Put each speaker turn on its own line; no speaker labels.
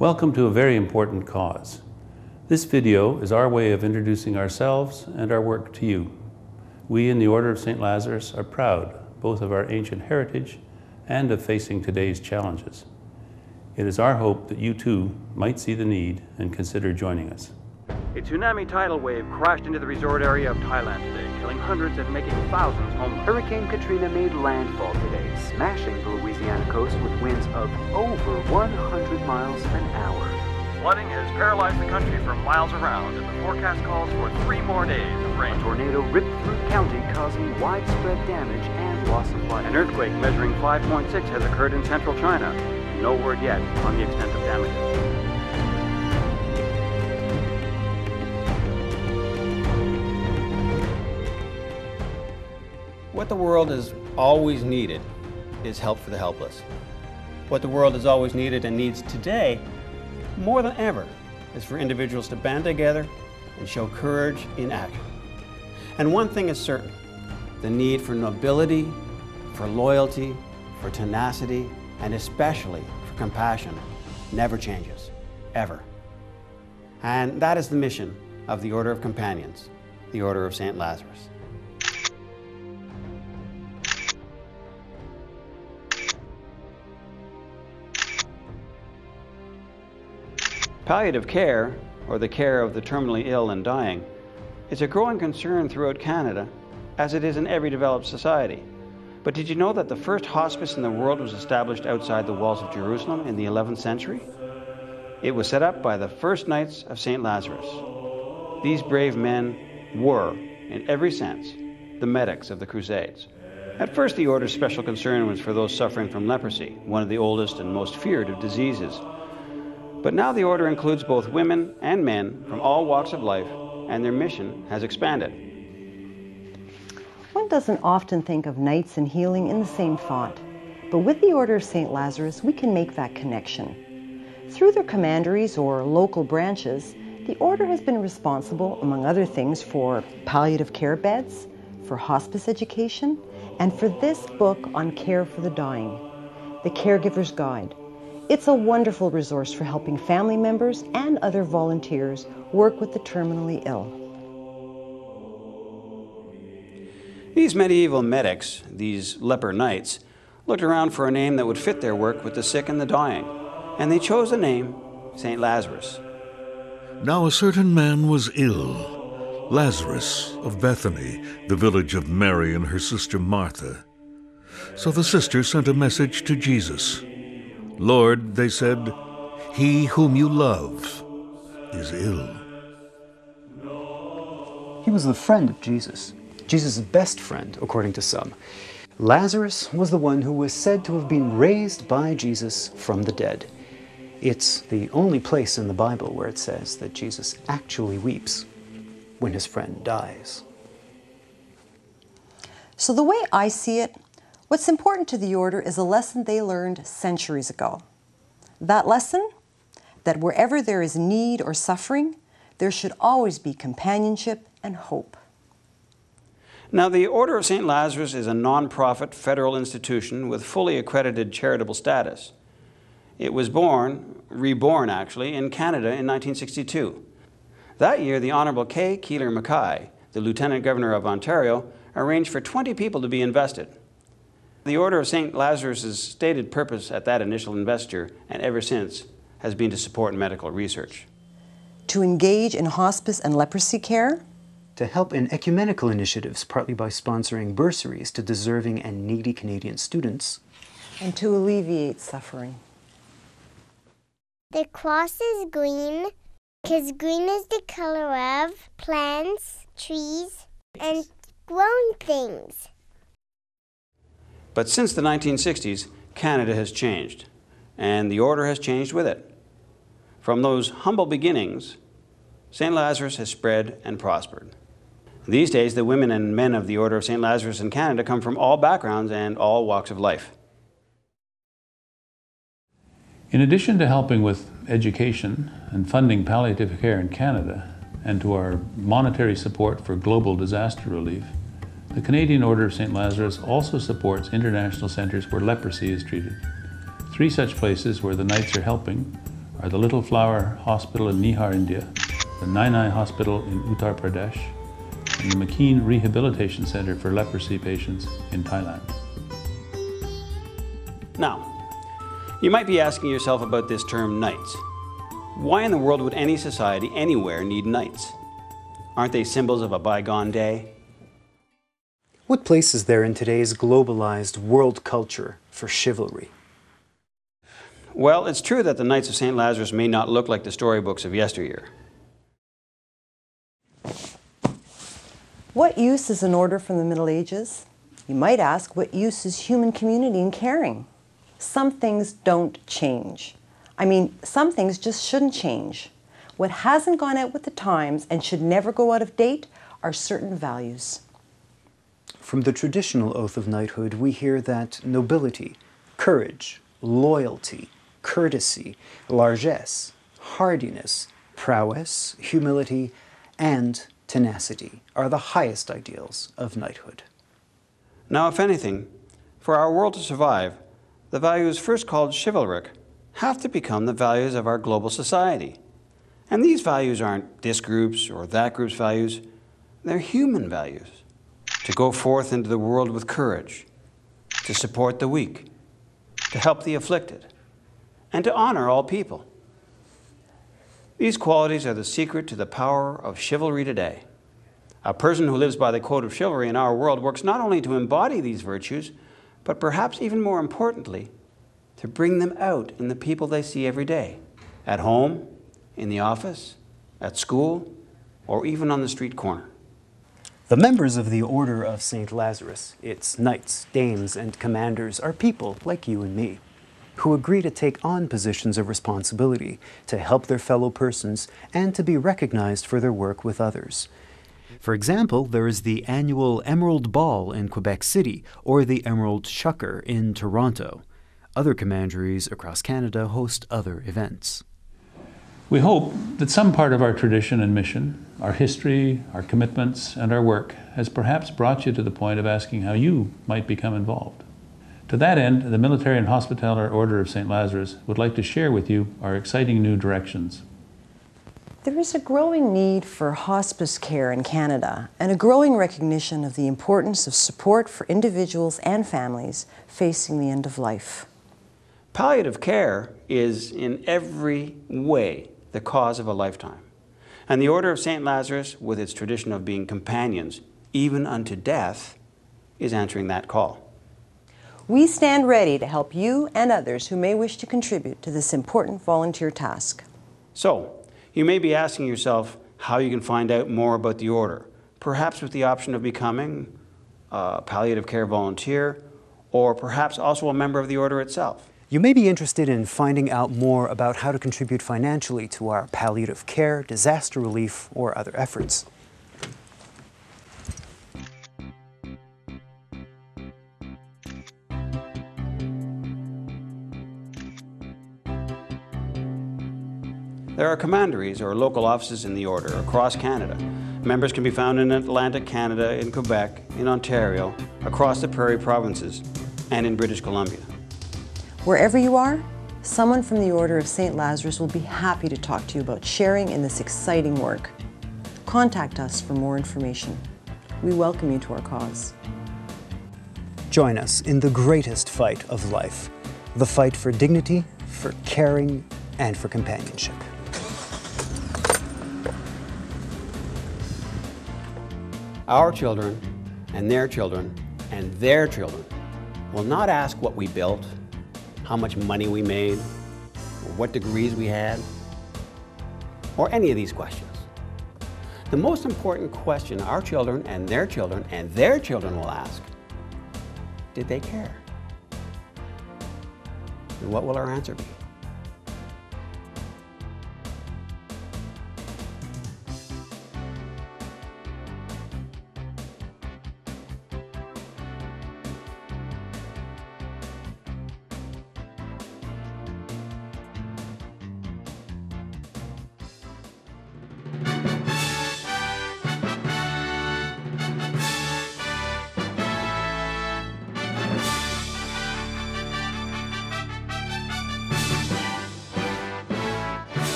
Welcome to a very important cause. This video is our way of introducing ourselves and our work to you. We in the Order of St. Lazarus are proud both of our ancient heritage and of facing today's challenges. It is our hope that you too might see the need and consider joining us.
A tsunami tidal wave crashed into the resort area of Thailand today, killing hundreds and making thousands homeless.
Hurricane Katrina made landfall today, smashing the Louisiana coast with winds of over 100 miles an hour.
Flooding has paralyzed the country for miles around, and the forecast calls for 3 more days of rain.
A tornado ripped through the county, causing widespread damage and loss of life.
An earthquake measuring 5.6 has occurred in central China. No word yet on the extent of damages.
What the world has always needed is help for the helpless. What the world has always needed and needs today, more than ever, is for individuals to band together and show courage in action. And one thing is certain, the need for nobility, for loyalty, for tenacity, and especially for compassion never changes, ever. And that is the mission of the Order of Companions, the Order of St. Lazarus. Palliative care, or the care of the terminally ill and dying, is a growing concern throughout Canada, as it is in every developed society. But did you know that the first hospice in the world was established outside the walls of Jerusalem in the 11th century? It was set up by the first Knights of St. Lazarus. These brave men were, in every sense, the medics of the Crusades. At first, the Order's special concern was for those suffering from leprosy, one of the oldest and most feared of diseases. But now the Order includes both women and men from all walks of life, and their mission has expanded.
One doesn't often think of knights and healing in the same thought, but with the Order of St. Lazarus, we can make that connection. Through their commanderies or local branches, the Order has been responsible, among other things, for palliative care beds, for hospice education, and for this book on care for the dying, The Caregiver's Guide. It's a wonderful resource for helping family members and other volunteers work with the terminally ill.
These medieval medics, these leper knights, looked around for a name that would fit their work with the sick and the dying, and they chose the name St. Lazarus.
Now a certain man was ill, Lazarus of Bethany, the village of Mary and her sister Martha. So the sisters sent a message to Jesus. "Lord," they said, "he whom you love is ill."
He was the friend of Jesus, Jesus' best friend, according to some. Lazarus was the one who was said to have been raised by Jesus from the dead. It's the only place in the Bible where it says that Jesus actually weeps when his friend dies.
So the way I see it, what's important to the Order is a lesson they learned centuries ago. That lesson, that wherever there is need or suffering, there should always be companionship and hope.
Now, the Order of St. Lazarus is a non-profit federal institution with fully accredited charitable status. It was reborn actually, in Canada in 1962. That year, the Honourable Kay Keeler Mackay, the Lieutenant Governor of Ontario, arranged for 20 people to be invested. The Order of St. Lazarus' stated purpose at that initial investiture, and ever since, has been to support medical research.
To engage in hospice and leprosy care.
To help in ecumenical initiatives, partly by sponsoring bursaries to deserving and needy Canadian students.
And to alleviate suffering.
The cross is green, because green is the color of plants, trees, and growing things.
But since the 1960s, Canada has changed, and the Order has changed with it. From those humble beginnings, St. Lazarus has spread and prospered. These days, the women and men of the Order of St. Lazarus in Canada come from all backgrounds and all walks of life.
In addition to helping with education and funding palliative care in Canada, and to our monetary support for global disaster relief, the Canadian Order of St. Lazarus also supports international centres where leprosy is treated. 3 such places where the Knights are helping are the Little Flower Hospital in Nihar, India, the Nainai Hospital in Uttar Pradesh, and the McKean Rehabilitation Center for Leprosy Patients in Thailand.
Now, you might be asking yourself about this term knights. Why in the world would any society anywhere need knights? Aren't they symbols of a bygone day?
What place is there in today's globalized world culture for chivalry?
Well, it's true that the Knights of St. Lazarus may not look like the storybooks of yesteryear.
What use is an order from the Middle Ages? You might ask, what use is human community and caring? Some things don't change. I mean, some things just shouldn't change. What hasn't gone out with the times and should never go out of date are certain values.
From the traditional oath of knighthood, we hear that nobility, courage, loyalty, courtesy, largesse, hardiness, prowess, humility, and tenacity are the highest ideals of knighthood.
Now, if anything, for our world to survive, the values first called chivalric have to become the values of our global society. And these values aren't this group's or that group's values, they're human values. To go forth into the world with courage, to support the weak, to help the afflicted, and to honor all people. These qualities are the secret to the power of chivalry today. A person who lives by the code of chivalry in our world works not only to embody these virtues, but perhaps even more importantly, to bring them out in the people they see every day, at home, in the office, at school, or even on the street corner.
The members of the Order of St. Lazarus, its knights, dames, and commanders, are people like you and me, who agree to take on positions of responsibility, to help their fellow persons, and to be recognized for their work with others. For example, there is the annual Emerald Ball in Quebec City, or the Emerald Shucker in Toronto. Other commanderies across Canada host other events.
We hope that some part of our tradition and mission, our history, our commitments, and our work has perhaps brought you to the point of asking how you might become involved. To that end, the Military and Hospitaller Order of St. Lazarus would like to share with you our exciting new directions.
There is a growing need for hospice care in Canada and a growing recognition of the importance of support for individuals and families facing the end of life.
Palliative care is in every way the cause of a lifetime. And the Order of St. Lazarus, with its tradition of being companions, even unto death, is answering that call.
We stand ready to help you and others who may wish to contribute to this important volunteer task.
So, you may be asking yourself how you can find out more about the Order, perhaps with the option of becoming a palliative care volunteer, or perhaps also a member of the Order itself.
You may be interested in finding out more about how to contribute financially to our palliative care, disaster relief, or other efforts.
There are commanderies or local offices in the Order across Canada. Members can be found in Atlantic Canada, in Quebec, in Ontario, across the Prairie provinces, and in British Columbia.
Wherever you are, someone from the Order of St. Lazarus will be happy to talk to you about sharing in this exciting work. Contact us for more information. We welcome you to our cause.
Join us in the greatest fight of life, the fight for dignity, for caring, and for companionship.
Our children, and their children, and their children will not ask what we built, how much money we made, or what degrees we had, or any of these questions. The most important question our children and their children and their children will ask, did they care? And what will our answer be?